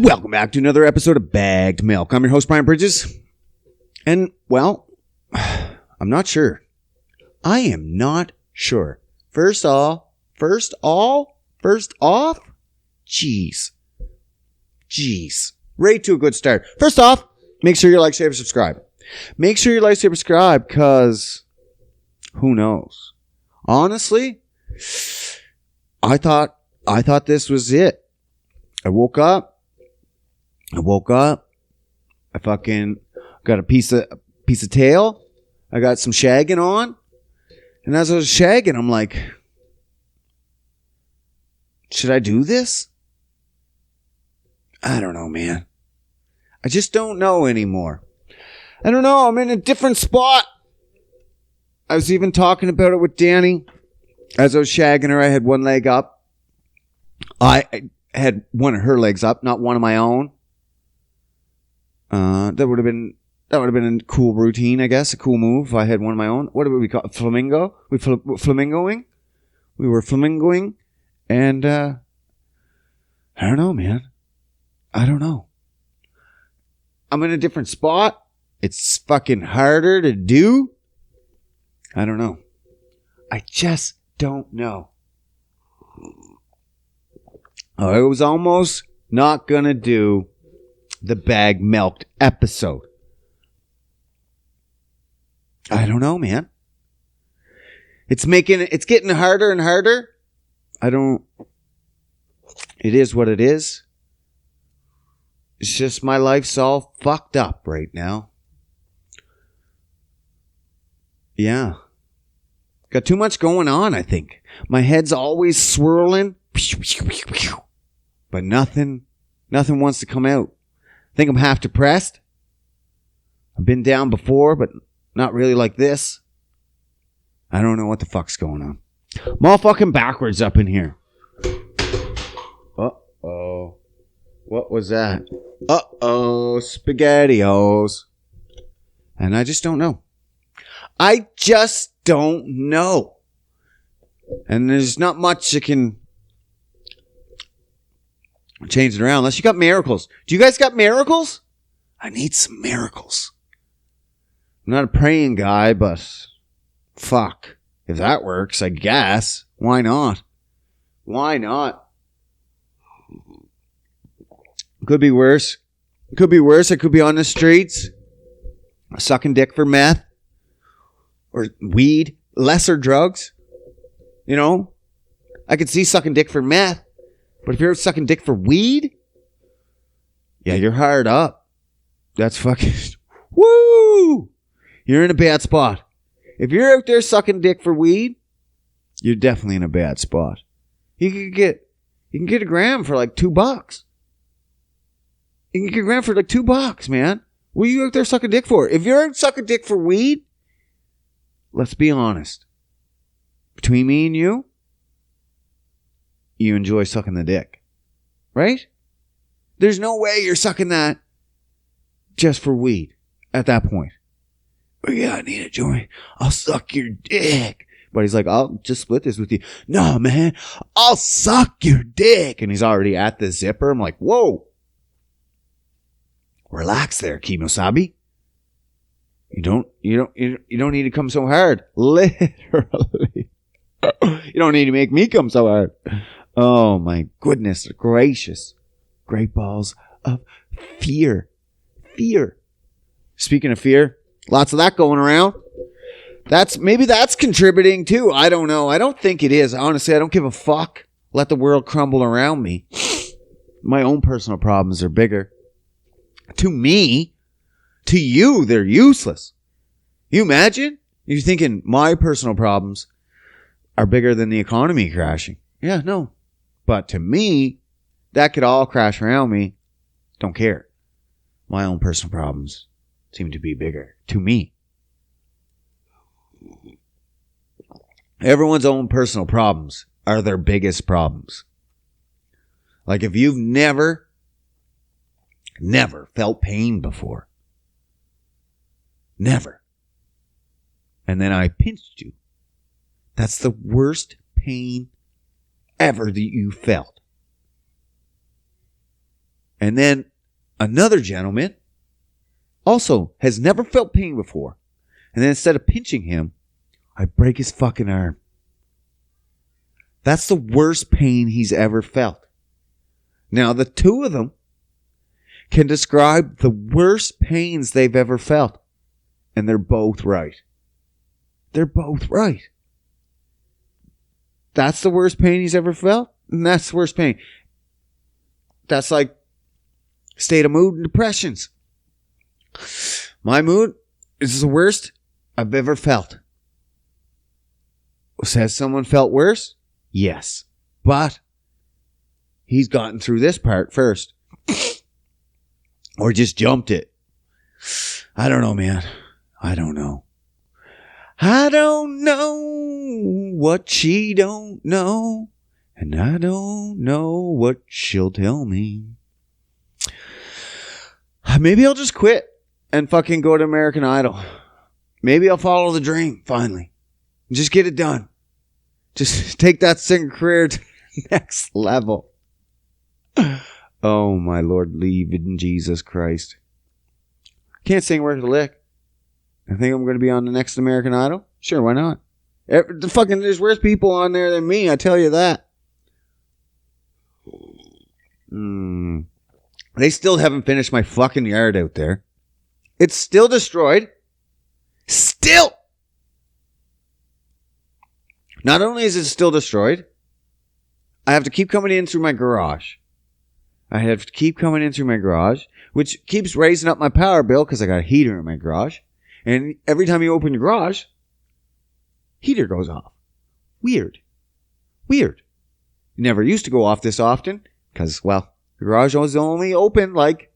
Welcome back to another episode of Bagged Milk. I'm your host, Brian Bridges. And, well, I'm not sure. I am not sure. First off, jeez. Right to a good start. First off, make sure you like, share, subscribe. Make sure you like, share, subscribe, because who knows? Honestly, I thought this was it. I woke up. I fucking got a piece of tail. I got some shagging on. And as I was shagging, I'm like, should I do this? I don't know, man. I just don't know anymore. I don't know. I'm in a different spot. I was even talking about it with Danny. As I was shagging her, I had one leg up. I had one of her legs up, not one of my own. That would have been a cool routine, I guess, a cool move if I had one of my own. What do we call it? Flamingo? Flamingoing? We were flamingoing, and I don't know, man. I don't know. I'm in a different spot. It's fucking harder to do. I don't know. I just don't know. I was almost not gonna do the bag milked episode. I don't know, man. It's getting harder and harder. It is what it is. It's just my life's all fucked up right now. Yeah. Got too much going on, I think. My head's always swirling. But nothing wants to come out. I think I'm half depressed. I've been down before, but not really like this. I don't know what the fuck's going on. I'm all fucking backwards up in here. Uh-oh. What was that? Uh-oh. SpaghettiOs. And I just don't know. I just don't know. And there's not much that can change it around unless you got miracles. Do you guys got miracles? I need some miracles. I'm not a praying guy, but fuck. If that works, I guess. Why not? Why not? Could be worse. Could be worse. I could be on the streets sucking dick for meth or weed, lesser drugs. You know, I could see sucking dick for meth, but if you're sucking dick for weed, yeah, you're hard up. That's fucking woo. You're in a bad spot. If you're out there sucking dick for weed, you're definitely in a bad spot. You can get a gram for like $2. You can get a gram for like $2, man. What are you out there sucking dick for? If you're out sucking dick for weed, let's be honest. Between me and you enjoy sucking the dick. Right? There's no way you're sucking that just for weed at that point. Oh, yeah, I need a joint. I'll suck your dick. But he's like, I'll just split this with you. No, man, I'll suck your dick. And he's already at the zipper. I'm like, whoa. Relax there, Kimosabi. You don't need to come so hard. Literally. You don't need to make me come so hard. Oh my goodness gracious. Great balls of fear. Fear. Speaking of fear, lots of that going around. Maybe that's contributing too. I don't know. I don't think it is. Honestly, I don't give a fuck. Let the world crumble around me. My own personal problems are bigger. To me, to you, they're useless. You imagine? You're thinking my personal problems are bigger than the economy crashing. Yeah, no. But to me, that could all crash around me. Don't care. My own personal problems seem to be bigger. To me. Everyone's own personal problems are their biggest problems. Like if you've never felt pain before. Never. And then I pinched you. That's the worst pain ever that you felt. And then another gentleman also has never felt pain before. And then instead of pinching him, I break his fucking arm. That's the worst pain he's ever felt. Now, the two of them can describe the worst pains they've ever felt. And they're both right. They're both right. That's the worst pain he's ever felt. And that's the worst pain. That's like state of mood and depressions. My mood is the worst I've ever felt. Has someone felt worse? Yes. But he's gotten through this part first. Or just jumped it. I don't know, man. I don't know. I don't know what she don't know. And I don't know what she'll tell me. Maybe I'll just quit and fucking go to American Idol. Maybe I'll follow the dream, finally. Just get it done. Just take that singing career to the next level. Oh, my Lord, leave in Jesus Christ. Can't sing worth a lick. I think I'm going to be on the next American Idol. Sure, why not? There's worse people on there than me, I tell you that. They still haven't finished my fucking yard out there. It's still destroyed. Still. Not only is it still destroyed, I have to keep coming in through my garage. Which keeps raising up my power bill because I got a heater in my garage. And every time you open your garage, heater goes off. Weird. It never used to go off this often because, well, the garage was only open like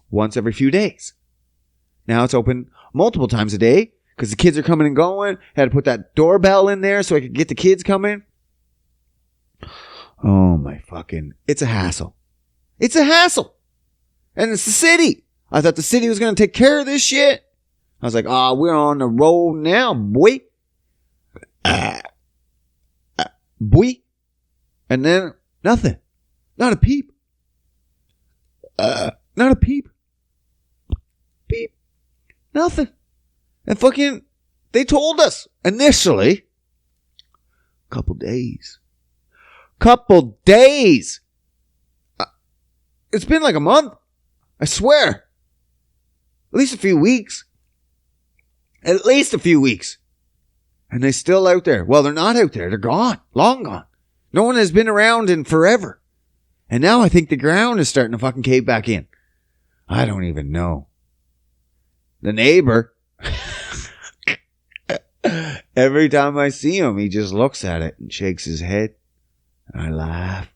once every few days. Now it's open multiple times a day because the kids are coming and going. Had to put that doorbell in there so I could get the kids coming. Oh my fucking... It's a hassle. It's a hassle. And it's the city. I thought the city was going to take care of this shit. I was like, we're on the road now, boy. Boy. And then nothing. Not a peep. Not a peep. Peep. Nothing. And fucking... They told us initially. Couple days. It's been like a month. I swear. At least a few weeks. And they're still out there. Well, they're not out there. They're gone. Long gone. No one has been around in forever. And now I think the ground is starting to fucking cave back in. I don't even know. The neighbor. Every time I see him, he just looks at it and shakes his head. And I laugh.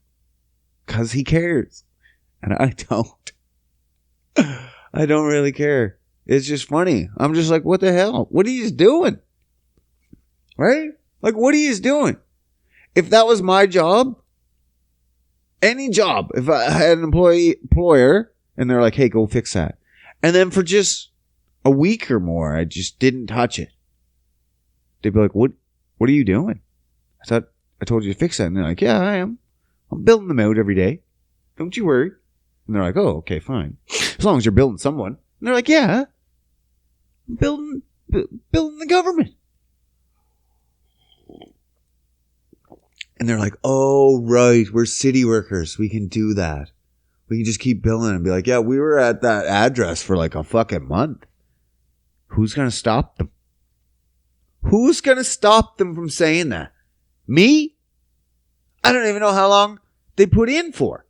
Because he cares. And I don't. I don't really care. It's just funny. I'm just like, what the hell? What are you doing? Right? Like, what are you doing? If that was my job, any job, if I had an employer, and they're like, hey, go fix that. And then for just a week or more, I just didn't touch it. They'd be like, what are you doing? I thought I told you to fix that. And they're like, yeah, I am. I'm building them out every day. Don't you worry. And they're like, oh, okay, fine. As long as you're building someone. And they're like, yeah. I'm building the government. And they're like, oh, right. We're city workers. We can do that. We can just keep billing and be like, yeah, we were at that address for like a fucking month. Who's going to stop them? Who's going to stop them from saying that? Me? I don't even know how long they put in for.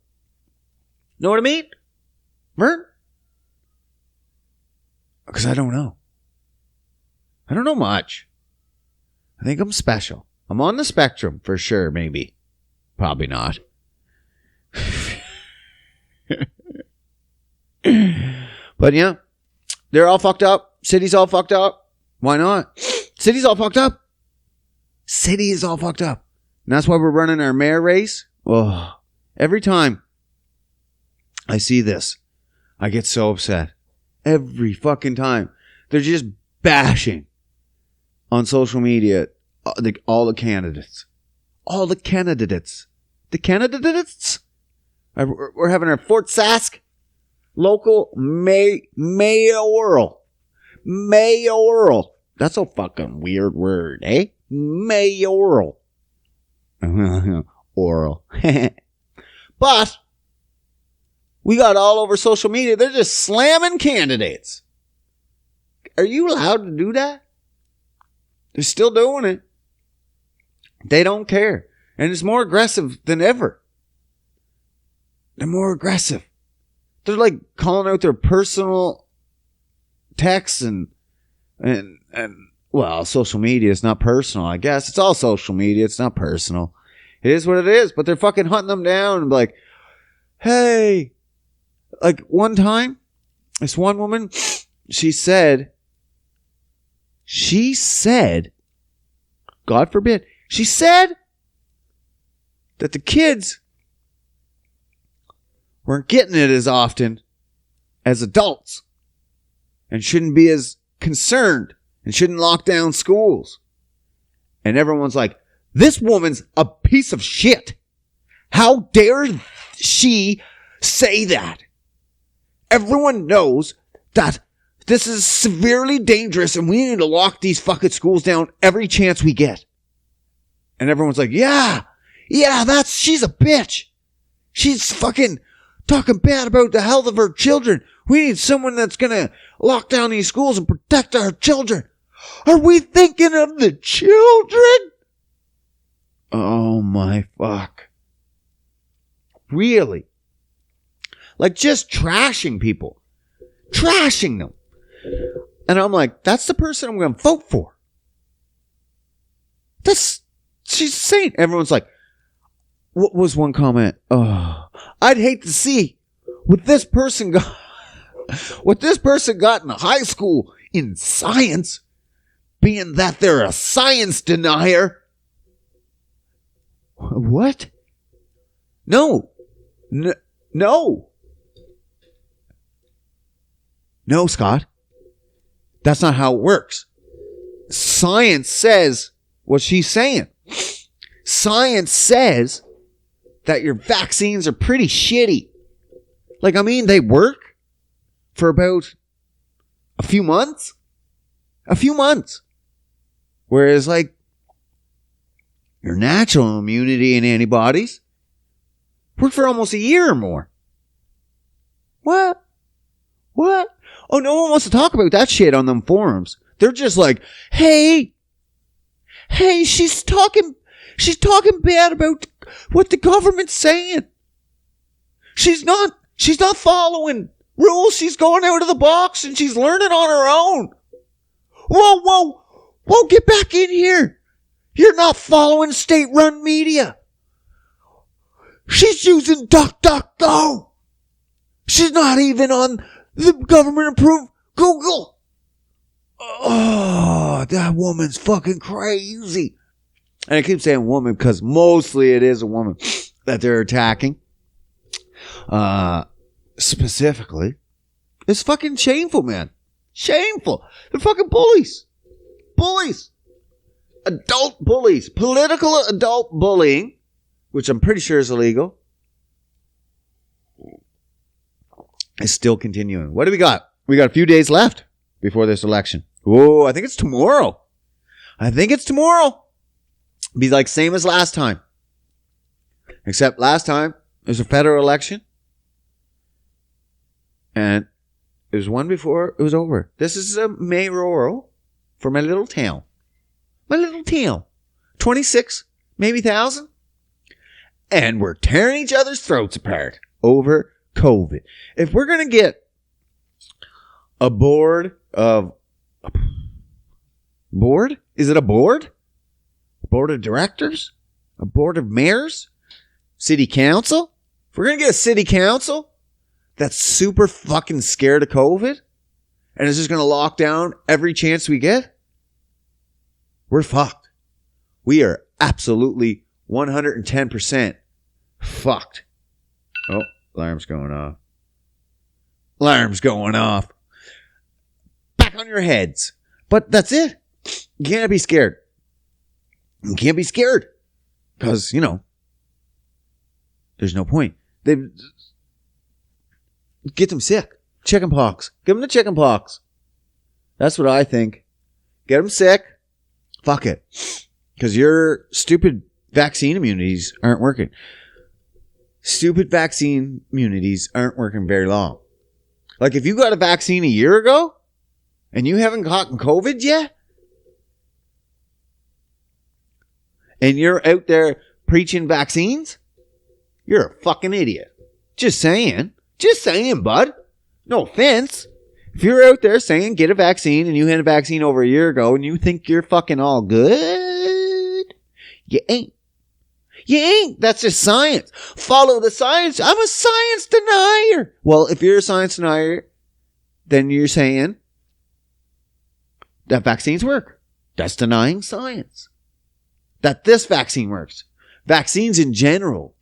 Know what I mean? Vern? Because I don't know. I don't know much. I think I'm special. I'm on the spectrum for sure, maybe. Probably not. But yeah, they're all fucked up. City's all fucked up. Why not? City's all fucked up. City is all fucked up. And that's why we're running our mayor race. Oh, every time I see this, I get so upset. Every fucking time. They're just bashing on social media all the candidates. All the candidates. The candidates? We're having our Fort Sask local mayoral. Mayoral. That's a fucking weird word, eh? Mayoral. Oral. But we got all over social media. They're just slamming candidates. Are you allowed to do that? They're still doing it. They don't care. And it's more aggressive than ever. They're more aggressive. They're like calling out their personal texts and well, social media is not personal, I guess. It's all social media. It's not personal. It is what it is. But they're fucking hunting them down and be like, hey. Like one time, this one woman, she said, God forbid, she said that the kids weren't getting it as often as adults and shouldn't be as concerned and shouldn't lock down schools. And everyone's like, this woman's a piece of shit. How dare she say that? Everyone knows that this is severely dangerous and we need to lock these fucking schools down every chance we get. And everyone's like, yeah, she's a bitch. She's fucking talking bad about the health of her children. We need someone that's gonna lock down these schools and protect our children. Are we thinking of the children? Oh my fuck. Really? Like just trashing people. Trashing them. And I'm like, that's the person I'm going to vote for. She's a saint. Everyone's like, what was one comment? Oh, I'd hate to see what this person got in high school in science, being that they're a science denier. What? No. No, Scott. That's not how it works. Science says what she's saying. Science says that your vaccines are pretty shitty. Like, I mean, they work for about a few months. Whereas, like, your natural immunity and antibodies work for almost a year or more. What? Oh, no one wants to talk about that shit on them forums. They're just like, hey, she's talking bad about what the government's saying. She's not following rules. She's going out of the box and she's learning on her own. Whoa, get back in here. You're not following state-run media. She's using DuckDuckGo. She's not even on the government-approved Google. Oh, that woman's fucking crazy. And I keep saying woman because mostly it is a woman that they're attacking. Specifically. It's fucking shameful, man. Shameful. They're fucking bullies. Bullies. Adult bullies. Political adult bullying, which I'm pretty sure is illegal, is still continuing. What do we got? We got a few days left before this election. Whoa, I think it's tomorrow. Be like same as last time. Except last time it was a federal election. And it was one before it was over. This is a mayoral for my little town. 26, maybe 1,000. And we're tearing each other's throats apart over COVID. If we're going to get a board? Is it a board? A board of directors? A board of mayors? City council? If we're going to get a city council that's super fucking scared of COVID and is just going to lock down every chance we get, we're fucked. We are absolutely 110% fucked. Oh, alarm's going off. Back on your heads. But that's it. You can't be scared. Because, there's no point. They get them sick. Chicken pox. Give them the chicken pox. That's what I think. Get them sick. Fuck it. Because your stupid vaccine immunities aren't working. Stupid vaccine immunities aren't working very long. Like if you got a vaccine a year ago and you haven't gotten COVID yet, and you're out there preaching vaccines, you're a fucking idiot. Just saying. Just saying, bud. No offense. If you're out there saying get a vaccine and you had a vaccine over a year ago and you think you're fucking all good, you ain't. You ain't. That's just science. Follow the science. I'm a science denier. Well, if you're a science denier, then you're saying that vaccines work. That's denying science. That this vaccine works. Vaccines in general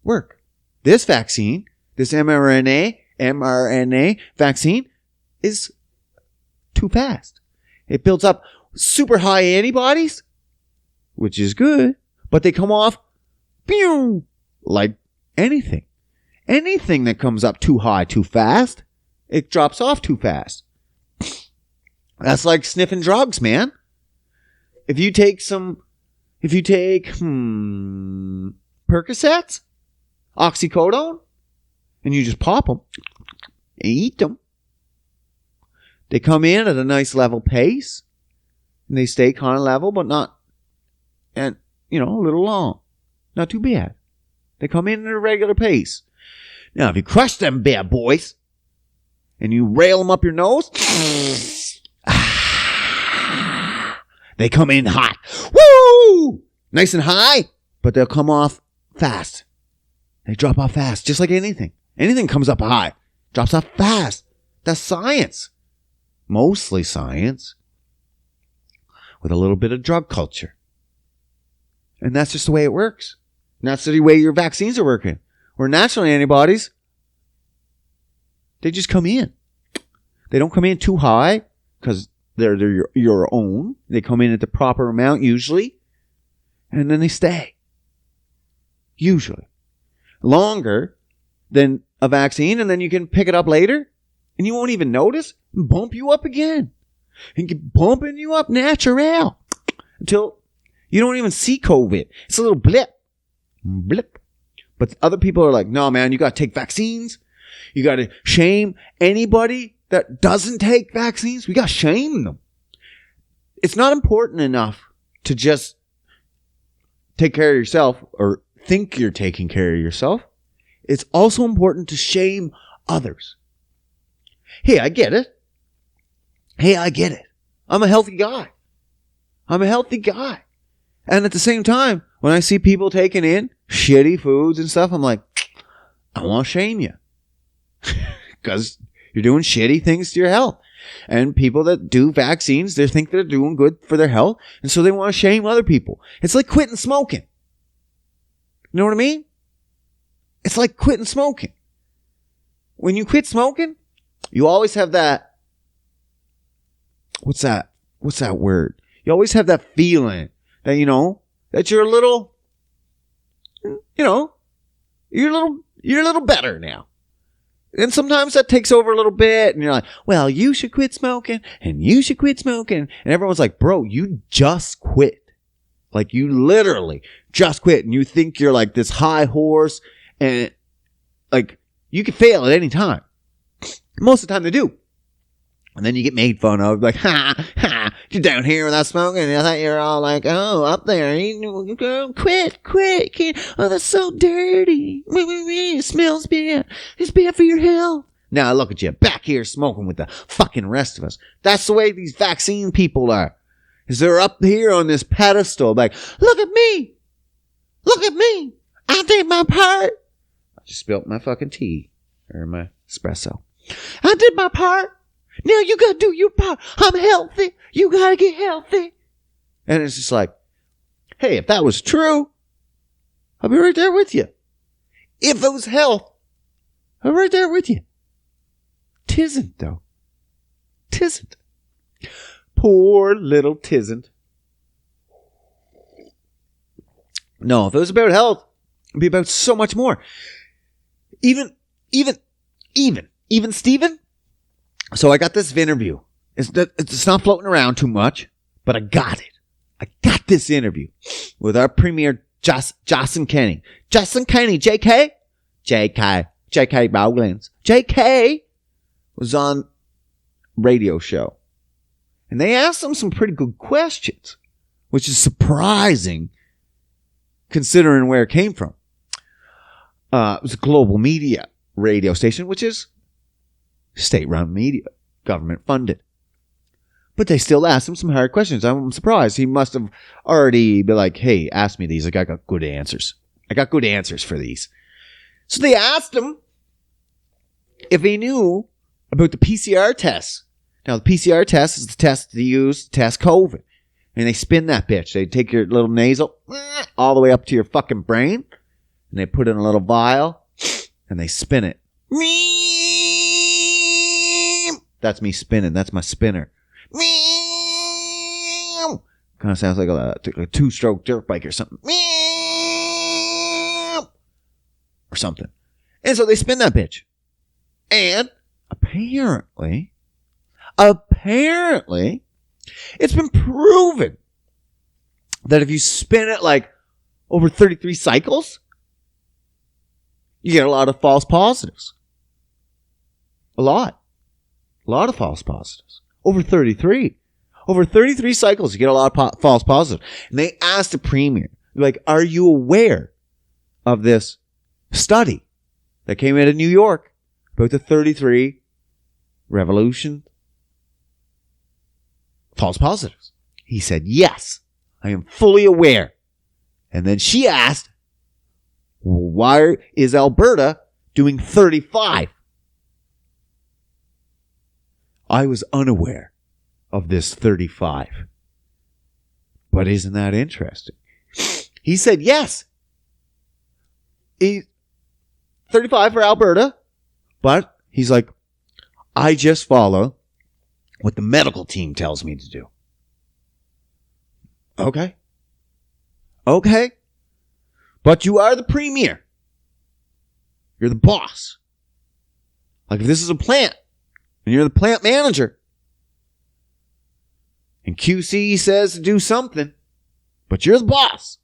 work. This vaccine, this mRNA vaccine is too fast. It builds up super high antibodies, which is good, but they come off pew, like anything. Anything that comes up too high too fast, it drops off too fast. That's like sniffing drugs, man. If you take Percocets, oxycodone, and you just pop them and eat them, they come in at a nice level pace, and they stay kind of level, but not, and a little long. Not too bad. They come in at a regular pace. Now, if you crush them bad boys, and you rail them up your nose, they come in hot. Woo! Nice and high, but they'll come off fast. They drop off fast, just like anything. Anything comes up high, drops off fast. That's science. Mostly science. With a little bit of drug culture. And that's just the way it works. And that's the way your vaccines are working. Where natural antibodies, they just come in. They don't come in too high because they're your own. They come in at the proper amount usually. And then they stay. Usually. Longer than a vaccine, and then you can pick it up later and you won't even notice and bump you up again. And keep bumping you up natural until you don't even see COVID. It's a little blip. But other people are like, no, man, you got to take vaccines. You got to shame anybody that doesn't take vaccines. We got to shame them. It's not important enough to just take care of yourself or think you're taking care of yourself. It's also important to shame others. Hey, I get it. I'm a healthy guy. And at the same time, when I see people taking in shitty foods and stuff, I'm like, I want to shame you. Because you're doing shitty things to your health. And people that do vaccines, they think they're doing good for their health. And so they want to shame other people. It's like quitting smoking. You know what I mean? It's like quitting smoking. When you quit smoking, you always have that. What's that word? You always have that feeling that, that you're a little, you're a little better now. And sometimes that takes over a little bit and you're like, well, you should quit smoking and you should quit smoking. And everyone's like, bro, you just quit. Like you literally just quit and you think you're like this high horse and like you can fail at any time. Most of the time they do. And then you get made fun of, like, you're down here without smoking. And I thought you were all like, oh, up there, quit, kid. Oh, that's so dirty. It smells bad. It's bad for your health. Now look at you, back here smoking with the fucking rest of us. That's the way these vaccine people are. Is they're up here on this pedestal, like, look at me. I did my part. I just spilled my fucking tea, or my espresso. I did my part. Now you gotta do your part. I'm healthy. You gotta get healthy. And it's just like, hey, if that was true, I'll be right there with you. If it was health, I'm right there with you. Tisn't, though. Tisn't. Poor little tisn't. No, if it was about health, it'd be about so much more. Even Steven. So I got this interview. It's not floating around too much, but I got it. I got this interview with our premier, Jason Kenney. Jason Kenney, JK Bowlands. JK was on radio show. And they asked him some pretty good questions, which is surprising considering where it came from. It was a global media radio station, which is state-run media, government-funded. But they still asked him some hard questions. I'm surprised. He must have already been like, hey, ask me these. I got good answers. I got good answers for these. So they asked him if he knew about the PCR test. Now, the PCR test is the test they use to test COVID. And they spin that bitch. They take your little nasal all the way up to your fucking brain. And they put it in a little vial. And they spin it. That's me spinning. That's my spinner. Kind of sounds like a two-stroke dirt bike or something. Or something. And so they spin that bitch. And apparently, it's been proven that if you spin it like over 33 cycles, you get a lot of false positives. A lot of false positives. Over 33 cycles, you get a lot of false positives. And they asked the premier, like, are you aware of this study that came out of New York about the 33 revolution false positives? He said, yes, I am fully aware. And then she asked, why is Alberta doing 35? I was unaware of this 35. But isn't that interesting? He said, yes. 35 for Alberta. But he's like, I just follow what the medical team tells me to do. Okay. But you are the premier. You're the boss. Like if this is a plant and you're the plant manager and QC says to do something, but you're the boss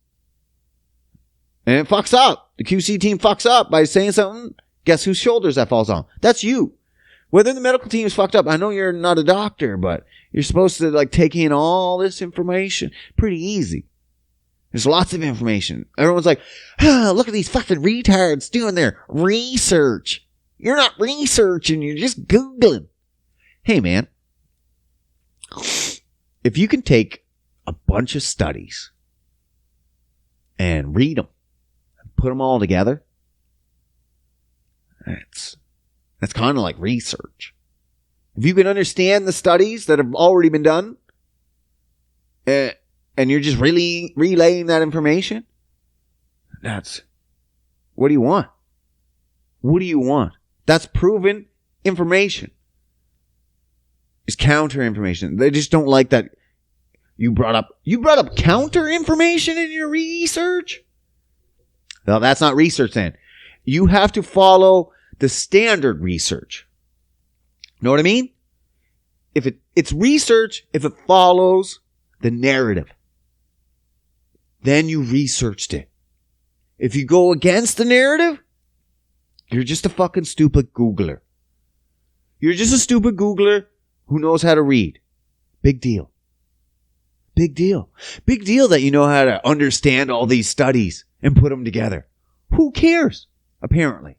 and it fucks up. The QC team fucks up by saying something. Guess whose shoulders that falls on? That's you. Whether the medical team is fucked up, I know you're not a doctor, but you're supposed to like take in all this information. Pretty easy. There's lots of information. Everyone's like, look at these fucking retards doing their research. You're not researching, you're just Googling. Hey, man. If you can take a bunch of studies and read them and put them all together, that's kind of like research. If you can understand the studies that have already been done, and you're just really relaying that information, what do you want? What do you want? That's proven information. It's counter information. They just don't like that you brought up counter information in your research? No, that's not research then. You have to follow the standard research. Know what I mean? If it's research, if it follows the narrative, then you researched it. If you go against the narrative, you're just a fucking stupid Googler. You're just a stupid Googler who knows how to read. Big deal. Big deal. Big deal that you know how to understand all these studies and put them together. Who cares? Apparently.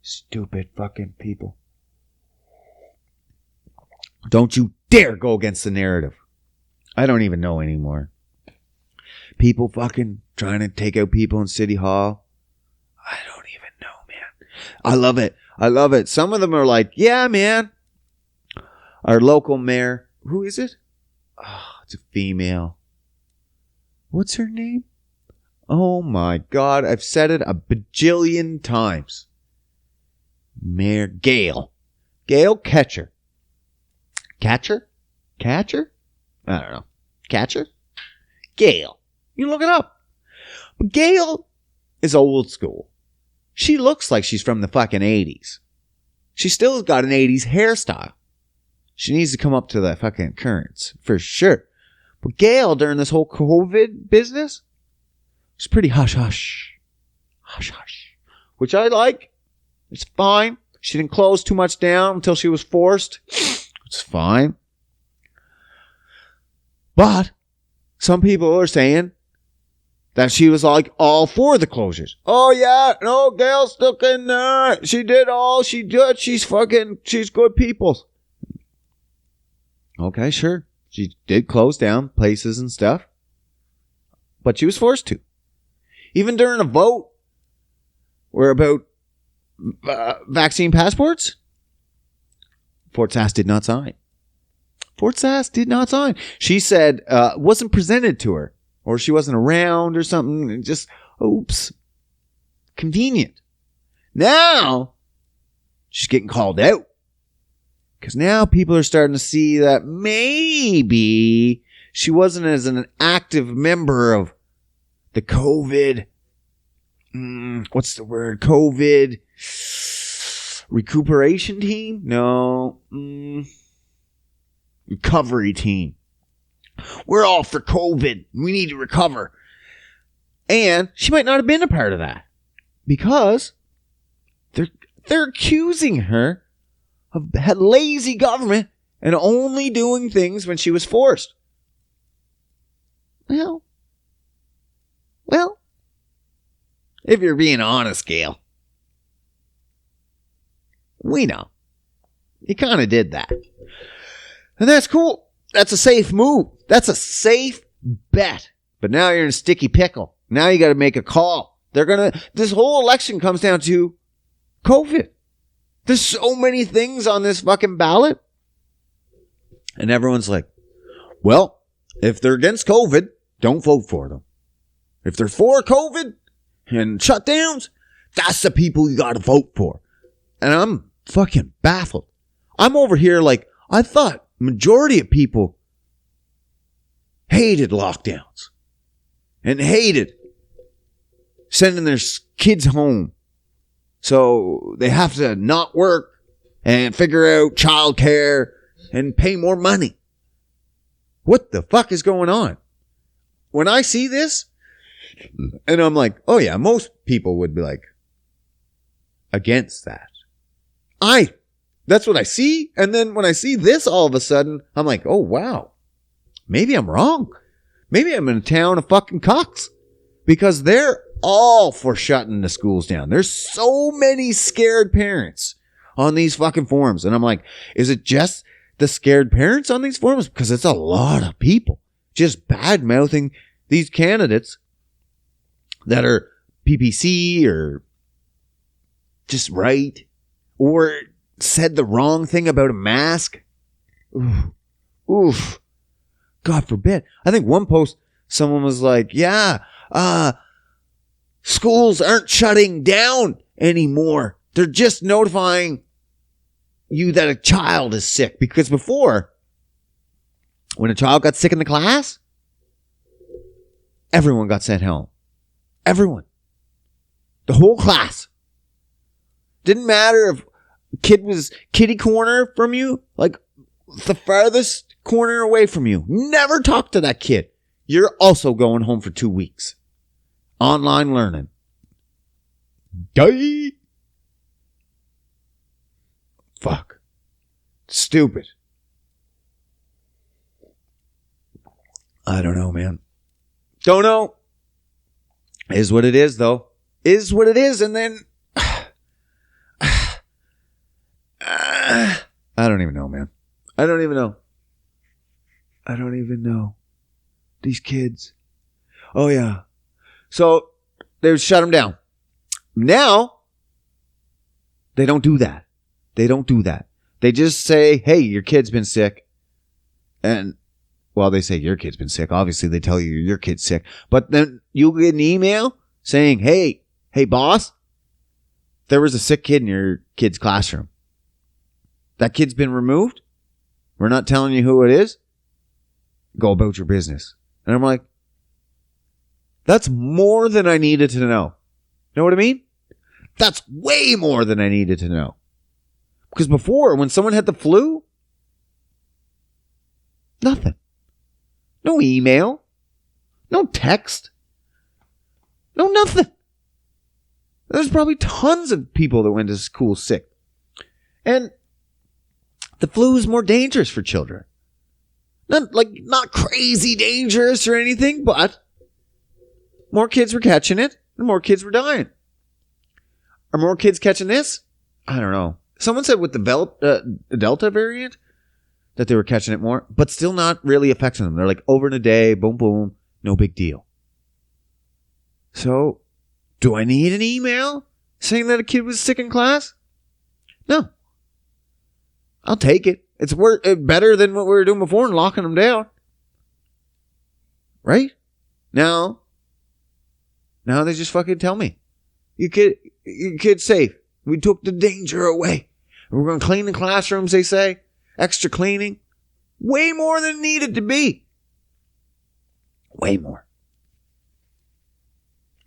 Stupid fucking people. Don't you dare go against the narrative. I don't even know anymore. People fucking trying to take out people in City Hall. I don't even know, man. I love it. I love it. Some of them are like, yeah, man. Our local mayor. Who is it? Oh, it's a female. What's her name? Oh my God. I've said it a bajillion times. Mayor Gail. Gail Ketcher. Catcher? I don't know. Catcher? Gail. You look it up. But Gail is old school. She looks like she's from the fucking 80s. She still got an 80s hairstyle. She needs to come up to the fucking currents, for sure. But Gail, during this whole COVID business, was pretty hush-hush. Hush-hush. Which I like. It's fine. She didn't close too much down until she was forced. It's fine. But some people are saying that she was like all for the closures. Oh yeah, no, Gail's stuck in there. She did all she did. She's good people. Okay, sure. She did close down places and stuff. But she was forced to. Even during a vote where about vaccine passports, Fort Sask did not sign. Fort Sask did not sign. She said it wasn't presented to her, or she wasn't around or something. Just, oops. Convenient. Now, she's getting called out. Because now people are starting to see that maybe she wasn't as an active member of the COVID, what's the word? COVID recuperation team? No. Recovery team. We're all for COVID. We need to recover. And she might not have been a part of that. Because they're accusing her of lazy government and only doing things when she was forced. Well, if you're being honest, Gail, we know. You kind of did that. And that's cool. That's a safe move. That's a safe bet. But now you're in a sticky pickle. Now you got to make a call. This whole election comes down to COVID. There's so many things on this fucking ballot. And everyone's like, well, if they're against COVID, don't vote for them. If they're for COVID and shutdowns, that's the people you got to vote for. And I'm fucking baffled. I'm over here like, I thought majority of people hated lockdowns and hated sending their kids home. So they have to not work and figure out childcare and pay more money. What the fuck is going on? When I see this, and I'm like, oh yeah, most people would be like against that. That's what I see. And then when I see this all of a sudden, I'm like, oh wow, maybe I'm wrong. Maybe I'm in a town of fucking cocks. Because they're all for shutting the schools down. There's so many scared parents on these fucking forums. And I'm like, is it just the scared parents on these forums? Because it's a lot of people just bad mouthing these candidates that are PPC or just right or said the wrong thing about a mask. Oof. God forbid. I think one post, someone was like, yeah, schools aren't shutting down anymore. They're just notifying you that a child is sick. Because before, when a child got sick in the class, everyone got sent home. Everyone. The whole class. Didn't matter if a kid was kitty corner from you, like the farthest corner away from you. Never talk to that kid. You're also going home for 2 weeks. Online learning. Die. Fuck. Stupid. I don't know, man. Don't know. Is what it is, though. Is what it is, and then I don't even know, man. I don't even know. These kids. Oh, yeah. So they shut them down. Now, they don't do that. They just say, hey, your kid's been sick. And, well, they say your kid's been sick. Obviously, they tell you your kid's sick. But then you'll get an email saying, hey, boss, there was a sick kid in your kid's classroom. That kid's been removed. We're not telling you who it is. Go about your business. And I'm like, that's more than I needed to know. Know what I mean? That's way more than I needed to know. Because before, when someone had the flu, nothing. No email. No text. No nothing. There's probably tons of people that went to school sick. And the flu is more dangerous for children. Not crazy dangerous or anything, but more kids were catching it and more kids were dying. Are more kids catching this? I don't know. Someone said with the Delta variant that they were catching it more, but still not really affecting them. They're like over in a day, boom, boom, no big deal. So, do I need an email saying that a kid was sick in class? No. I'll take it. It's better than what we were doing before and locking them down. Right? Now they just fucking tell me. Your kid's safe. We took the danger away. We're going to clean the classrooms, they say. Extra cleaning. Way more than needed to be. Way more.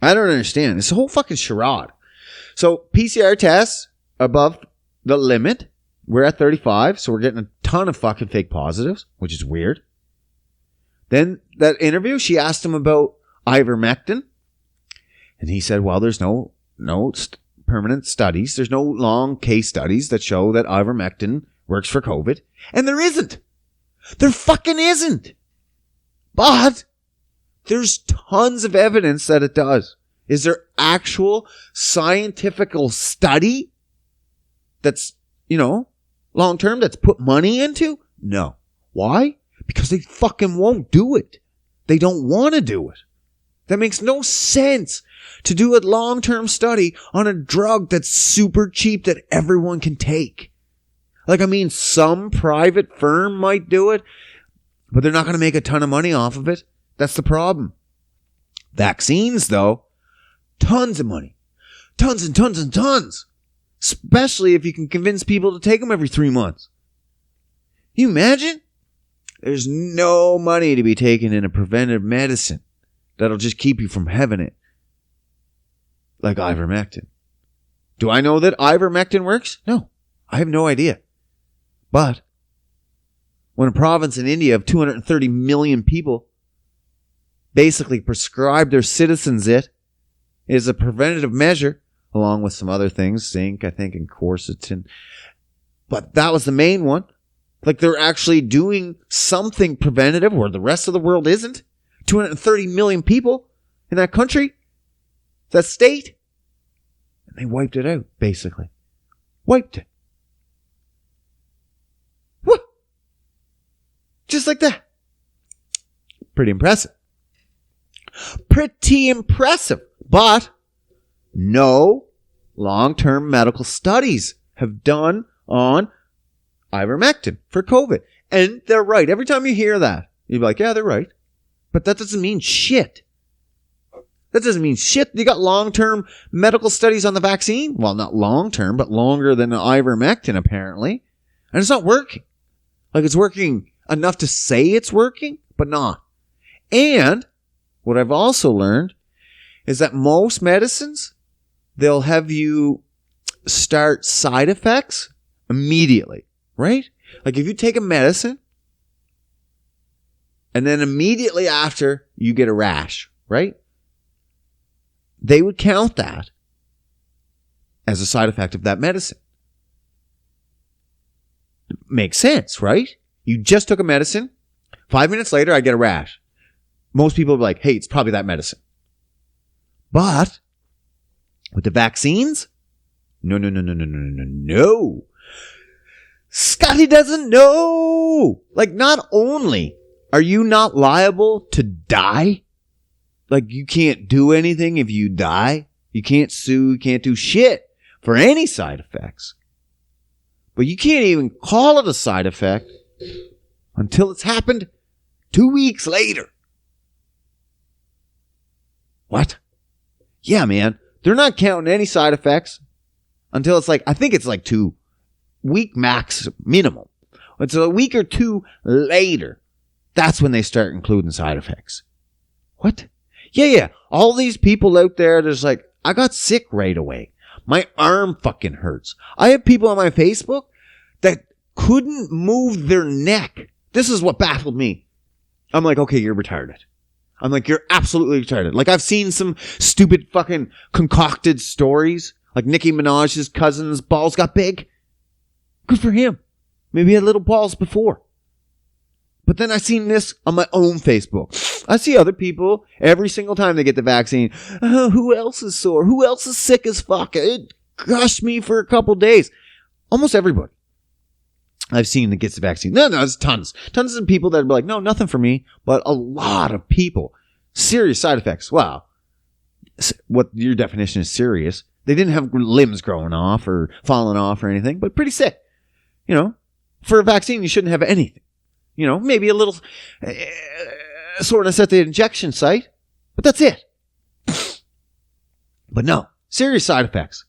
I don't understand. It's a whole fucking charade. So PCR tests above the limit. We're at 35, so we're getting a ton of fucking fake positives, which is weird. Then that interview, she asked him about ivermectin. And he said, well, there's no permanent studies. There's no long case studies that show that ivermectin works for COVID. And there isn't. There fucking isn't. But there's tons of evidence that it does. Is there actual scientific study that's, long term that's put money into? No. Why? Because they fucking won't do it. They don't want to do it. That makes no sense to do a long-term study on a drug that's super cheap that everyone can take. Some private firm might do it, but they're not going to make a ton of money off of it. That's the problem. Vaccines, though, tons of money. Tons and tons and tons. Especially if you can convince people to take them every 3 months. You imagine? There's no money to be taken in a preventive medicine that'll just keep you from having it. Like ivermectin. Do I know that ivermectin works? No. I have no idea. But when a province in India of 230 million people basically prescribe their citizens it is a preventative measure, along with some other things, zinc, I think, and quercetin. But that was the main one. They're actually doing something preventative where the rest of the world isn't. 230 million people in that country, that state, and they wiped it out, basically. Wiped it. What? Just like that. Pretty impressive. Pretty impressive. But no long-term medical studies have done on ivermectin for COVID. And they're right. Every time you hear that, you'll be like, yeah, they're right. But that doesn't mean shit. That doesn't mean shit. You got long-term medical studies on the vaccine. Well, not long-term, but longer than ivermectin, apparently. And it's not working. It's working enough to say it's working, but not. And what I've also learned is that most medicines, they'll have you start side effects immediately, right? If you take a medicine and then immediately after you get a rash, right? They would count that as a side effect of that medicine. Makes sense, right? You just took a medicine. 5 minutes later, I get a rash. Most people are like, hey, it's probably that medicine. But with the vaccines, no. Scotty doesn't know. Not only are you not liable to die, you can't do anything if you die. You can't sue, you can't do shit for any side effects. But you can't even call it a side effect until it's happened 2 weeks later. What? Yeah, man. They're not counting any side effects until it's I think it's 2 week max minimum. It's a week or two later. That's when they start including side effects. What? Yeah. All these people out there, there's I got sick right away. My arm fucking hurts. I have people on my Facebook that couldn't move their neck. This is what baffled me. I'm like, okay, you're retarded. I'm like, you're absolutely retarded. Like, I've seen some stupid fucking concocted stories. Like Nicki Minaj's cousin's balls got big. Good for him. Maybe he had little balls before. But then I seen this on my own Facebook. I see other people every single time they get the vaccine. Oh, who else is sore? Who else is sick as fuck? It crushed me for a couple days. Almost everybody I've seen that gets the vaccine. No, there's tons. Tons of people that are like, no, nothing for me. But a lot of people. Serious side effects. Wow. What your definition is serious. They didn't have limbs growing off or falling off or anything, but pretty sick. You know, for a vaccine, you shouldn't have anything. You know, maybe a little soreness at the injection site, but that's it. But no, serious side effects.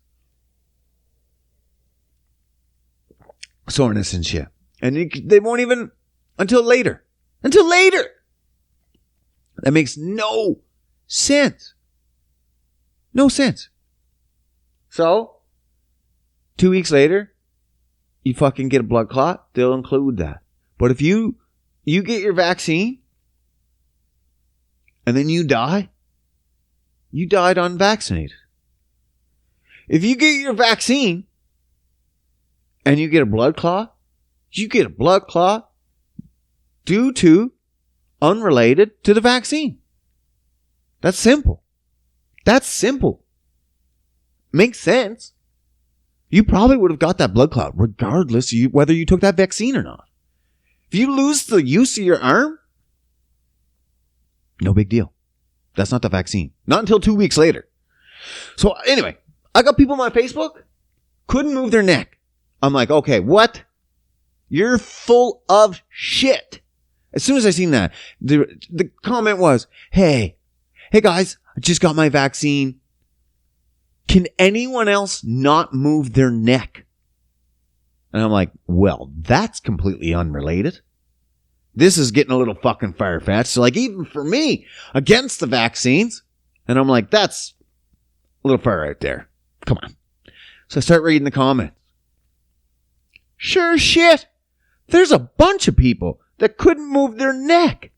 Soreness and shit. And they won't even until later. Until later. That makes no sense. No sense. So, 2 weeks later, you fucking get a blood clot, they'll include that. But if you get your vaccine and then you died unvaccinated. If you get your vaccine and you get a blood clot, you get a blood clot due to unrelated to the vaccine. That's simple. That's simple. Makes sense. You probably would have got that blood clot regardless of whether you took that vaccine or not. If you lose the use of your arm, no big deal. That's not the vaccine. Not until 2 weeks later. So anyway, I got people on my Facebook, couldn't move their neck. I'm like, okay, what? You're full of shit. As soon as I seen that, the comment was, hey guys, I just got my vaccine. Can anyone else not move their neck? And I'm like, well, that's completely unrelated. This is getting a little fucking far-fetched. So like, even for me, against the vaccines. And I'm like, that's a little far out there. Come on. So I start reading the comments. Sure shit. There's a bunch of people that couldn't move their neck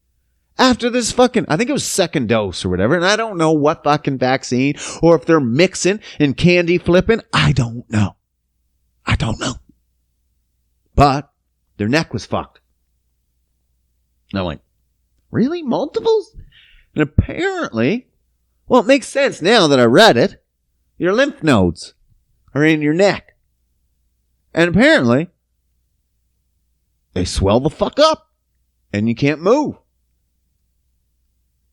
after this fucking, I think it was second dose or whatever. And I don't know what fucking vaccine or if they're mixing and candy flipping. I don't know. But their neck was fucked. And I'm like, really? Multiples? And apparently, well, it makes sense now that I read it. Your lymph nodes are in your neck. And apparently, they swell the fuck up. And you can't move.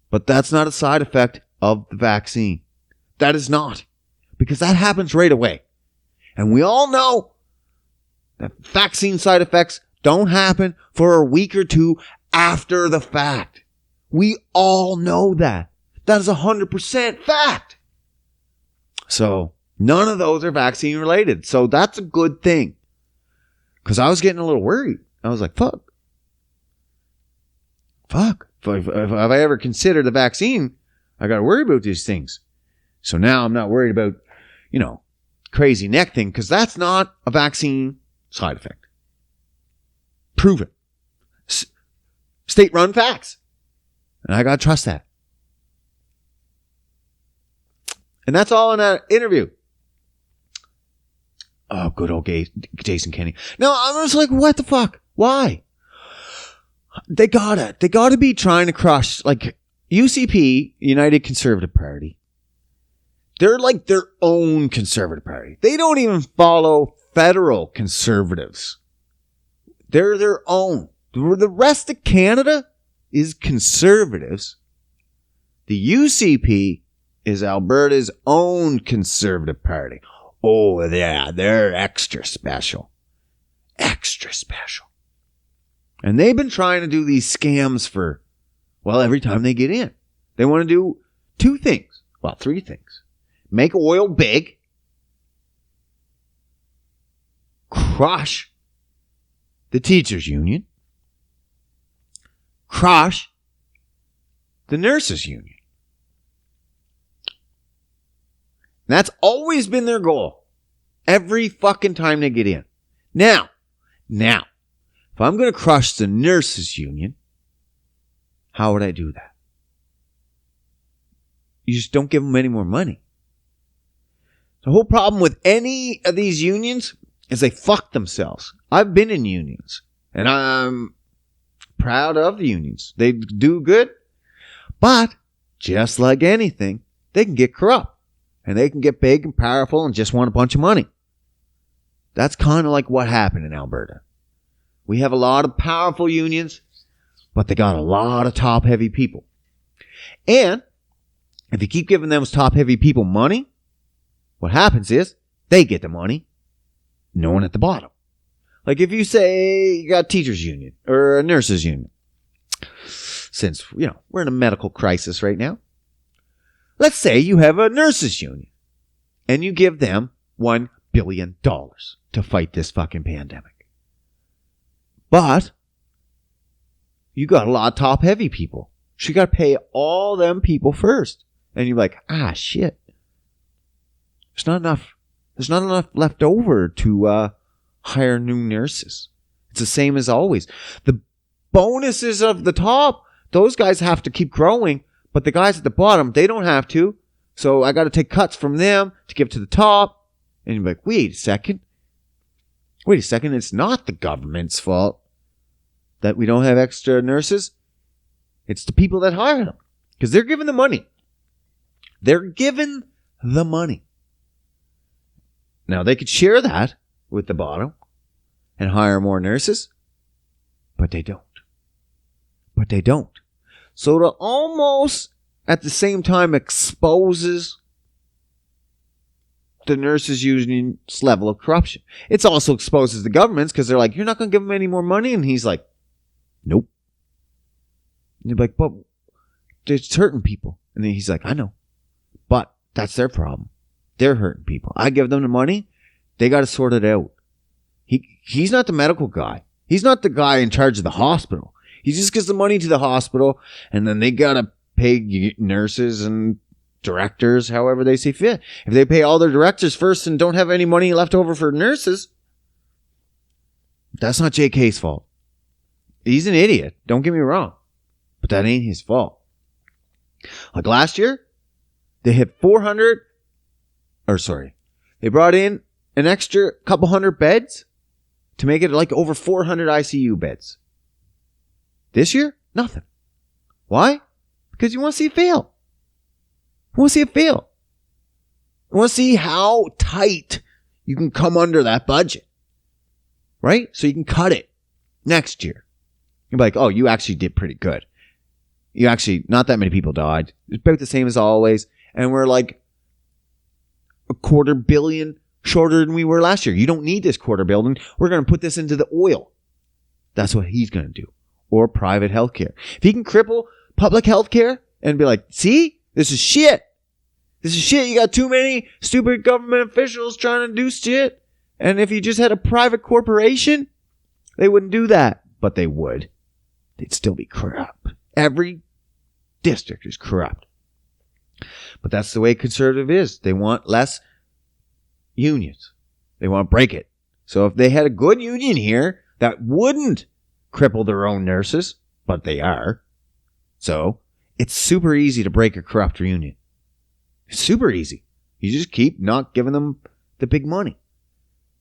But that's not a side effect of the vaccine. That is not. Because that happens right away. And we all know that vaccine side effects don't happen for a week or two after the fact. We all know that. That is 100% fact. So, none of those are vaccine related. So, that's a good thing. Because I was getting a little worried. I was like, fuck. If I ever consider the vaccine, I got to worry about these things. So now I'm not worried about, crazy neck thing, because that's not a vaccine side effect. Proven. State-run facts. And I got to trust that. And that's all in that interview. Oh, good old Jason Kenney. No, I'm just like, what the fuck? Why? They gotta be trying to crush, like, UCP, United Conservative Party. They're like their own conservative party. They don't even follow federal conservatives. They're their own. The rest of Canada is conservatives. The UCP is Alberta's own conservative party. Oh, yeah, they're extra special. Extra special. And they've been trying to do these scams for, every time they get in. They want to do two things. Well, three things. Make oil big. Crush the teachers' union. Crush the nurses' union. that's always been their goal. Every fucking time they get in. Now, if I'm going to crush the nurses union, how would I do that? You just don't give them any more money. The whole problem with any of these unions is they fuck themselves. I've been in unions, and I'm proud of the unions. They do good, but just like anything, they can get corrupt, and they can get big and powerful and just want a bunch of money. That's kind of like what happened in Alberta. We have a lot of powerful unions, but they got a lot of top-heavy people. And if you keep giving those top-heavy people money, what happens is they get the money, no one at the bottom. Like if you say you got a teachers union or a nurses union, since, we're in a medical crisis right now. Let's say you have a nurses union and you give them $1 billion to fight this fucking pandemic. But you got a lot of top-heavy people. So you got to pay all them people first. And you're like, shit. There's not enough left over to hire new nurses. It's the same as always. The bonuses of the top, those guys have to keep growing, but the guys at the bottom, they don't have to. So I got to take cuts from them to give to the top. And you're like, wait a second. It's not the government's fault that we don't have extra nurses. It's the people that hire them because they're given the money. Now, they could share that with the bottom and hire more nurses, but they don't. So it almost, at the same time, exposes the nurses union's level of corruption. It also exposes the governments because they're like, you're not going to give them any more money? And he's like, nope. And you're like, but it's hurting people. And then he's like, I know. But that's their problem. They're hurting people. I give them the money. They got to sort it out. He's not the medical guy. He's not the guy in charge of the hospital. He just gives the money to the hospital, and then they got to pay nurses and directors however they see fit. If they pay all their directors first and don't have any money left over for nurses, that's not JK's fault. He's an idiot. Don't get me wrong. But that ain't his fault. Like last year, they hit they brought in an extra couple hundred beds to make it like over 400 ICU beds. This year, nothing. Why? Because you want to see it fail. You want to see how tight you can come under that budget. Right? So you can cut it next year. You're like, oh, you actually did pretty good. Not that many people died. It's about the same as always. And we're like $250 million shorter than we were last year. You don't need this $250 million. We're going to put this into the oil. That's what he's going to do. Or private healthcare. If he can cripple public healthcare and be like, see, this is shit. You got too many stupid government officials trying to do shit. And if you just had a private corporation, they wouldn't do that. But they would. They'd still be corrupt. Every district is corrupt. But that's the way conservative is. They want less unions. They want to break it. So if they had a good union here that wouldn't cripple their own nurses, but they are. So it's super easy to break a corrupt union. It's super easy. You just keep not giving them the big money.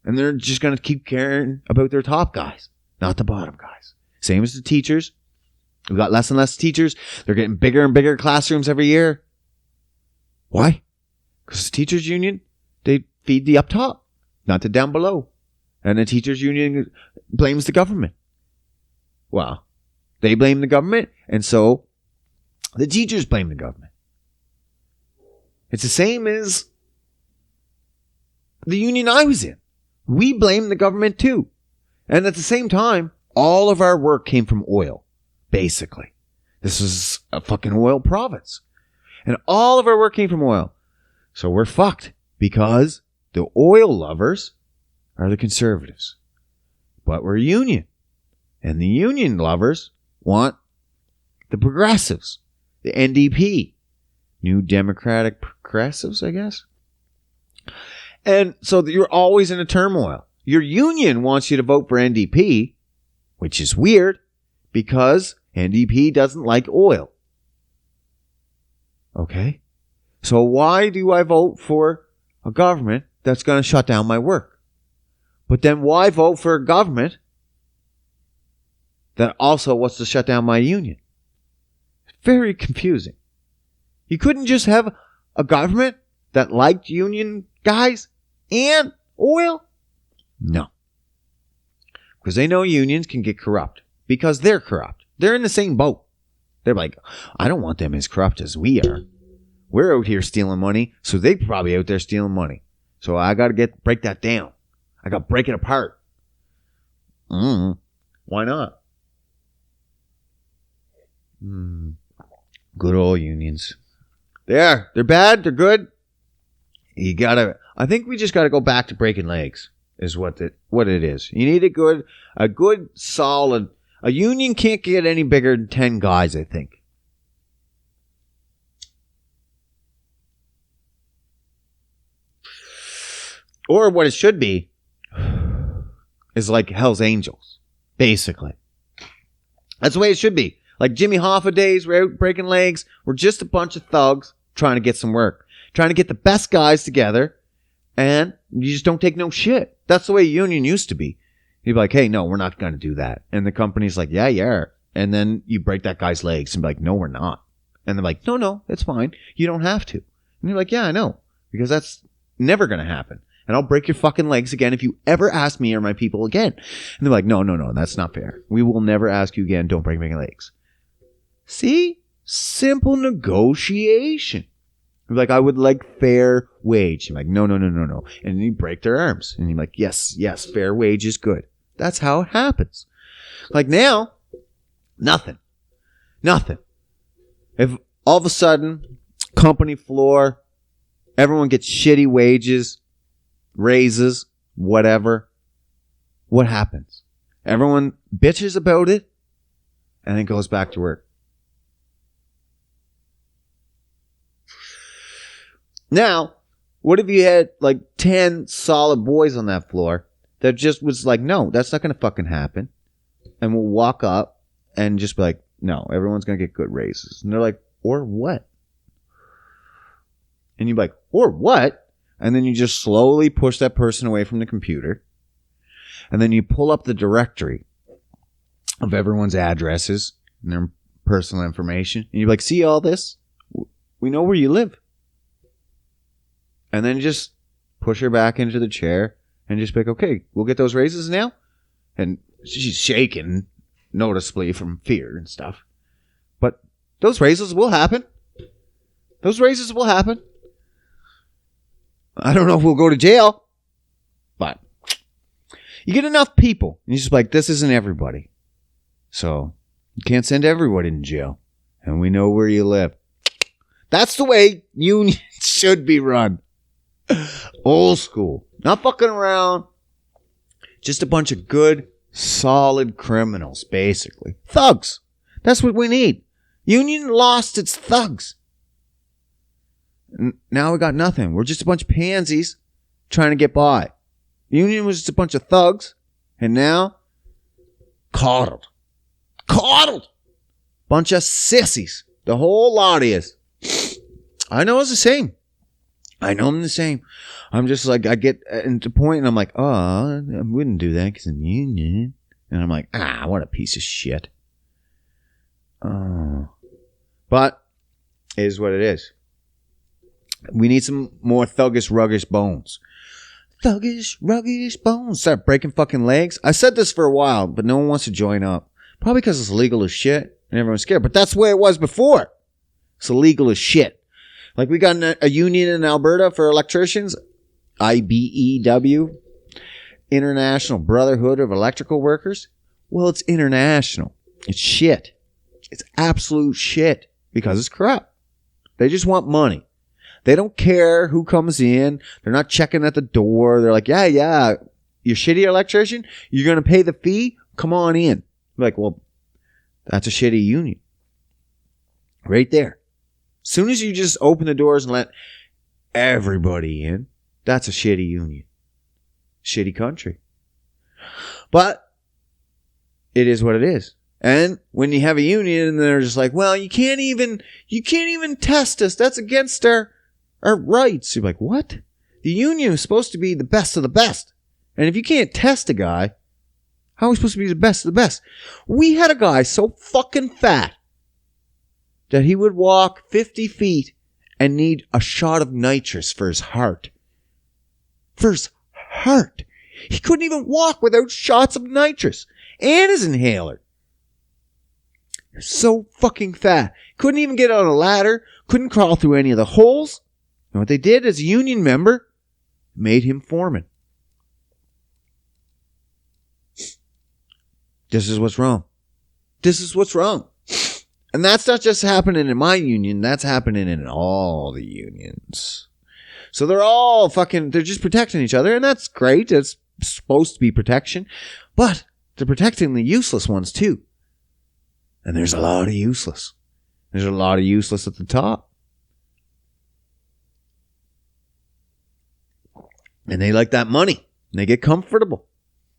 And they're just going to keep caring about their top guys, not the bottom guys. Same as the teachers. We've got less and less teachers. They're getting bigger and bigger classrooms every year. Why? Because the teachers union, they feed the up top, not the down below. And the teachers union blames the government. Well, they blame the government, and so the teachers blame the government. It's the same as the union I was in. We blame the government too. And at the same time, all of our work came from oil, basically. This is a fucking oil province. And all of our work came from oil. So we're fucked because the oil lovers are the conservatives. But we're a union. And the union lovers want the progressives, the NDP, New Democratic Progressives, I guess. And so you're always in a turmoil. Your union wants you to vote for NDP, which is weird because NDP doesn't like oil. Okay? So why do I vote for a government that's going to shut down my work? But then why vote for a government that also wants to shut down my union? Very confusing. You couldn't just have a government that liked union guys and oil? No. Because they know unions can get corrupt. Because they're corrupt. They're in the same boat. They're like, I don't want them as corrupt as we are. We're out here stealing money, so they're probably out there stealing money. So I got to break that down. I got to break it apart. Why not? Good old unions. They're bad. They're good. I think we just got to go back to breaking legs is what it is. You need a good solid, a union can't get any bigger than 10 guys, I think. Or what it should be is like Hell's Angels, basically. That's the way it should be. Like Jimmy Hoffa days, we're out breaking legs. We're just a bunch of thugs trying to get some work. Trying to get the best guys together, and you just don't take no shit. That's the way a union used to be. You'd be like, hey, no, we're not going to do that. And the company's like, yeah. And then you break that guy's legs and be like, no, we're not. And they're like, no, it's fine. You don't have to. And you're like, yeah, I know. Because that's never going to happen. And I'll break your fucking legs again if you ever ask me or my people again. And they're like, no, that's not fair. We will never ask you again. Don't break my legs. See? Simple negotiation. Like, I would like fair wage. I'm like, no. And then you break their arms. And you're like, yes, fair wage is good. That's how it happens. Like now, nothing. If all of a sudden, company floor, everyone gets shitty wages, raises, whatever, what happens? Everyone bitches about it and then goes back to work. Now, what if you had like 10 solid boys on that floor that just was like, no, that's not going to fucking happen. And we'll walk up and just be like, no, everyone's going to get good raises. And they're like, or what? And you'd be like, or what? And then you just slowly push that person away from the computer. And then you pull up the directory of everyone's addresses and their personal information. And you're like, see all this? We know where you live. And then just push her back into the chair and just be like, okay, we'll get those raises now. And she's shaking noticeably from fear and stuff. But those raises will happen. I don't know if we'll go to jail, but you get enough people. And you're just like, this isn't everybody. So you can't send everybody in jail. And we know where you live. That's the way unions should be run. Old school. Not fucking around. Just a bunch of good, solid criminals, basically. Thugs. That's what we need. Union lost its thugs. Now we got nothing. We're just a bunch of pansies trying to get by. Union was just a bunch of thugs. And now, coddled. Bunch of sissies. The whole lot is. I know it's the same. I know I'm the same. I'm just like, I get into a point and I'm like, oh, I wouldn't do that because I'm union. And I'm like, what a piece of shit. Oh. But it is what it is. We need some more thuggish, ruggish bones. Thuggish, ruggish bones. Start breaking fucking legs. I said this for a while, but no one wants to join up. Probably because it's illegal as shit and everyone's scared. But that's the way it was before. It's illegal as shit. Like we got a union in Alberta for electricians, IBEW, International Brotherhood of Electrical Workers. Well, it's international. It's shit. It's absolute shit because it's corrupt. They just want money. They don't care who comes in. They're not checking at the door. They're like, yeah, you're shitty electrician. You're going to pay the fee. Come on in. Like, well, that's a shitty union. Right there. As soon as you just open the doors and let everybody in, That's a shitty union. Shitty country. But it is what it is. And when you have a union and they're just like, well, you can't even test us. That's against our rights. You're like, what? The union is supposed to be the best of the best. And if you can't test a guy, how are we supposed to be the best of the best? We had a guy so fucking fat that he would walk 50 feet and need a shot of nitrous for his heart. For his heart. He couldn't even walk without shots of nitrous and his inhaler. So fucking fat. Couldn't even get on a ladder. Couldn't crawl through any of the holes. And what they did as a union member, made him foreman. This is what's wrong. This is what's wrong. And that's not just happening in my union. That's happening in all the unions. So they're all they're just protecting each other. And that's great. It's supposed to be protection. But they're protecting the useless ones too. And there's a lot of useless. There's a lot of useless at the top. And they like that money. And they get comfortable.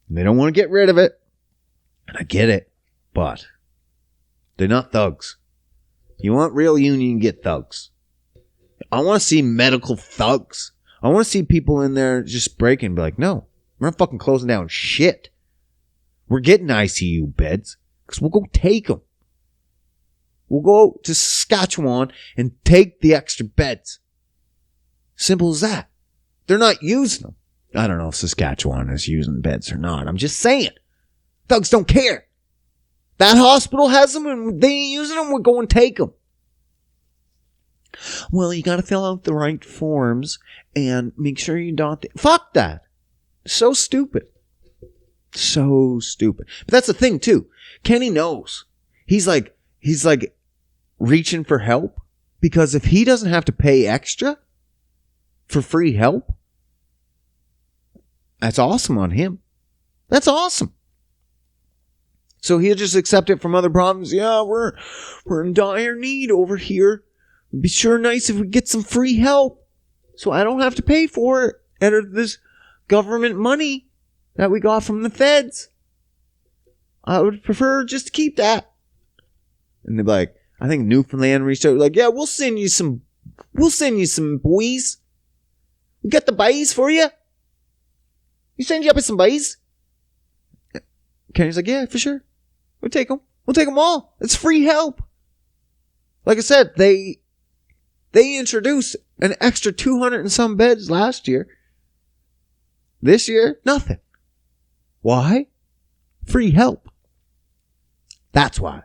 And they don't want to get rid of it. And I get it. But they're not thugs. You want real union, get thugs. I want to see medical thugs. I want to see people in there just breaking and be like, no, we're not fucking closing down shit. We're getting ICU beds because we'll go take them. We'll go to Saskatchewan and take the extra beds. Simple as that. They're not using them. I don't know if Saskatchewan is using beds or not. I'm just saying. Thugs don't care. That hospital has them and they ain't using them. We're going to take them. Well, you got to fill out the right forms and make sure you don't. Fuck that. So stupid. So stupid. But that's the thing too. Kenny knows. He's like reaching for help because if he doesn't have to pay extra for free help, that's awesome on him. That's awesome. So he'll just accept it from other problems. Yeah, we're in dire need over here. It'd be sure nice if we get some free help so I don't have to pay for it out of this government money that we got from the feds. I would prefer just to keep that. And they're like, I think Newfoundland reached out like, yeah, we'll send you some boys. We got the boys for you. We send you up with some boys. Kenny's like, yeah, for sure. We'll take them. We'll take them all. It's free help. Like I said, they introduced an extra 200 and some beds last year. This year, nothing. Why? Free help. That's why.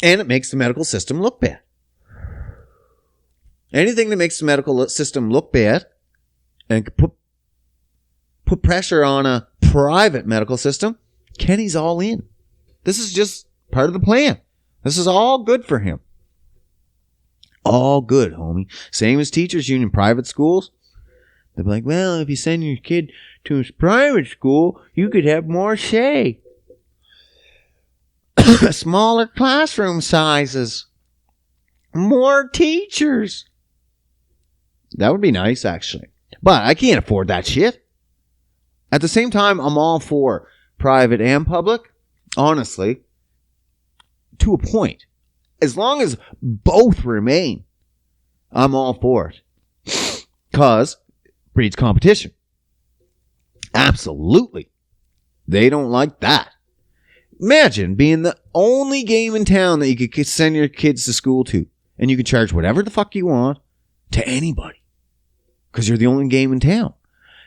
And it makes the medical system look bad. Anything that makes the medical system look bad and put pressure on a private medical system, Kenny's all in. This is just part of the plan. This is all good for him. All good, homie. Same as teachers union, private schools. They're like, well, if you send your kid to a private school, you could have more say. Smaller classroom sizes. More teachers. That would be nice, actually. But I can't afford that shit. At the same time, I'm all for private and public. Honestly. To a point. As long as both remain, I'm all for it. Because breeds competition. Absolutely. They don't like that. Imagine being the only game in town that you could send your kids to school to. And you can charge whatever the fuck you want to anybody. Because you're the only game in town.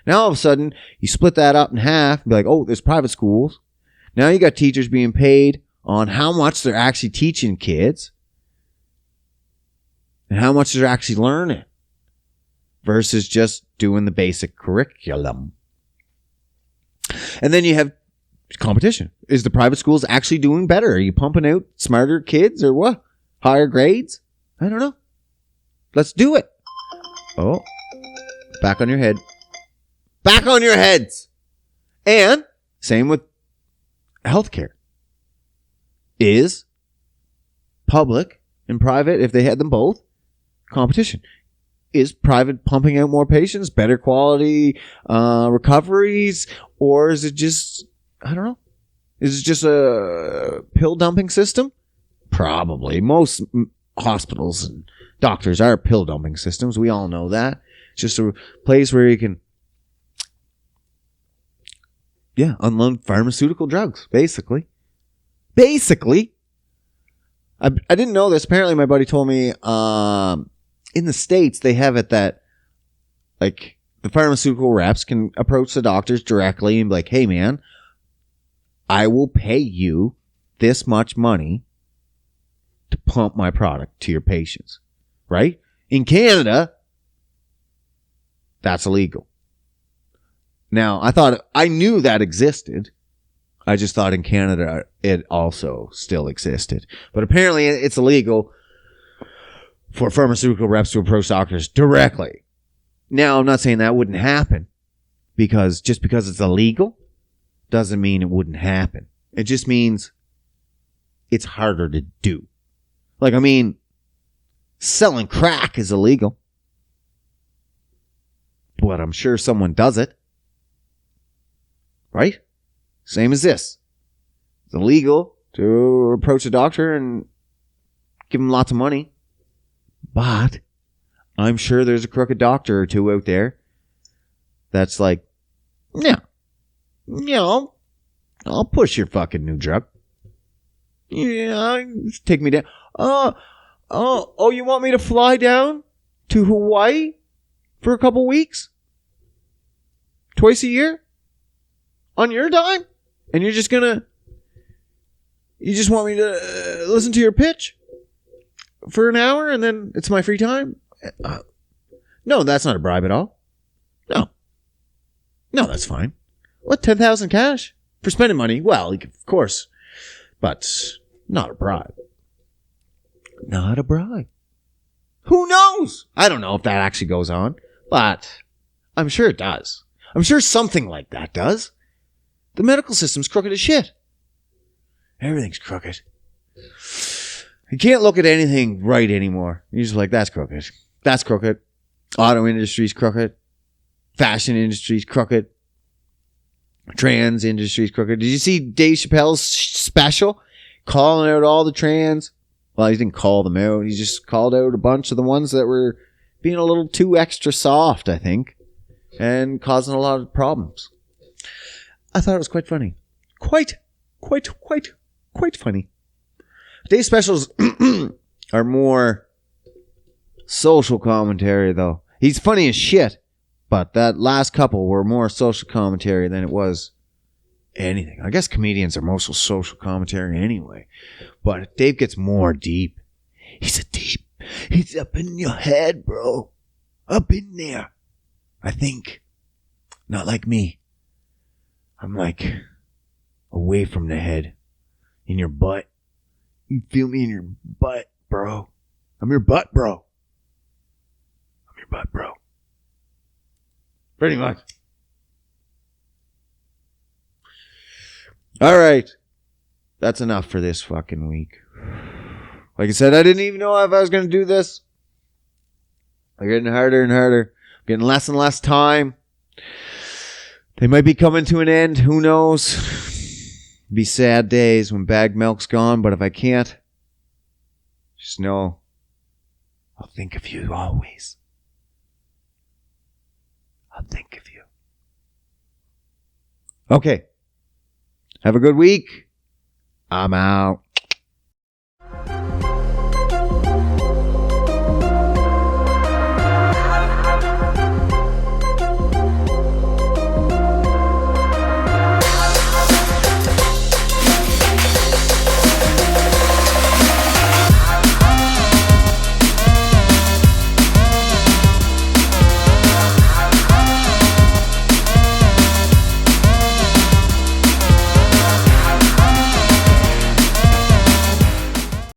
Now all of a sudden, you split that up in half and be like, oh, there's private schools. Now you got teachers being paid on how much they're actually teaching kids. And how much they're actually learning. Versus just doing the basic curriculum. And then you have competition. Is the private schools actually doing better? Are you pumping out smarter kids or what? Higher grades? I don't know. Let's do it. Oh. Back on your head. Back on your heads. And same with healthcare. Is public and private, if they had them both? Competition. Is private pumping out more patients, better quality recoveries, or is it just, I don't know, is it just a pill dumping system? Probably. Most hospitals and doctors are pill dumping systems. We all know that. It's just a place where you can, unload pharmaceutical drugs, basically. I didn't know this. Apparently, my buddy told me in the States, they have it that, like, the pharmaceutical reps can approach the doctors directly and be like, hey, man, I will pay you this much money to pump my product to your patients, right? In Canada, that's illegal. Now, I knew that existed. I just thought in Canada it also still existed. But apparently it's illegal for pharmaceutical reps to approach doctors directly. Now, I'm not saying that wouldn't happen, because just because it's illegal doesn't mean it wouldn't happen. It just means it's harder to do. Like, I mean, selling crack is illegal, but I'm sure someone does it. Right? Same as this. It's illegal to approach a doctor and give him lots of money. But I'm sure there's a crooked doctor or two out there that's like, I'll push your fucking new drug. Yeah, take me down. Oh, you want me to fly down to Hawaii for a couple weeks? Twice a year? On your dime? And you just want me to listen to your pitch for an hour and then it's my free time? No, that's not a bribe at all. No, that's fine. What, 10,000 cash for spending money? Well, of course, but not a bribe. Not a bribe. Who knows? I don't know if that actually goes on, but I'm sure it does. I'm sure something like that does. The medical system's crooked as shit. Everything's crooked. You can't look at anything right anymore. You're just like, that's crooked. That's crooked. Auto industry's crooked. Fashion industry's crooked. Trans industry's crooked. Did you see Dave Chappelle's special? Calling out all the trans. Well, he didn't call them out. He just called out a bunch of the ones that were being a little too extra soft, I think, and causing a lot of problems. I thought it was quite funny. Quite funny. Today's specials are more social commentary, though. He's funny as shit, but that last couple were more social commentary than it was anything. I guess comedians are mostly social commentary anyway, but Dave gets more deep. He's up in your head, bro. Up in there. I think. Not like me. I'm like away from the head. In your butt. You feel me in your butt, bro. I'm your butt, bro. I'm your butt, bro. Pretty much. All right. That's enough for this fucking week. Like I said, I didn't even know if I was going to do this. They're getting harder and harder. I'm getting less and less time. They might be coming to an end. Who knows? Be sad days when bag milk's gone, but if I can't, just know I'll think of you always. I'll think of you. Okay. Have a good week. I'm out.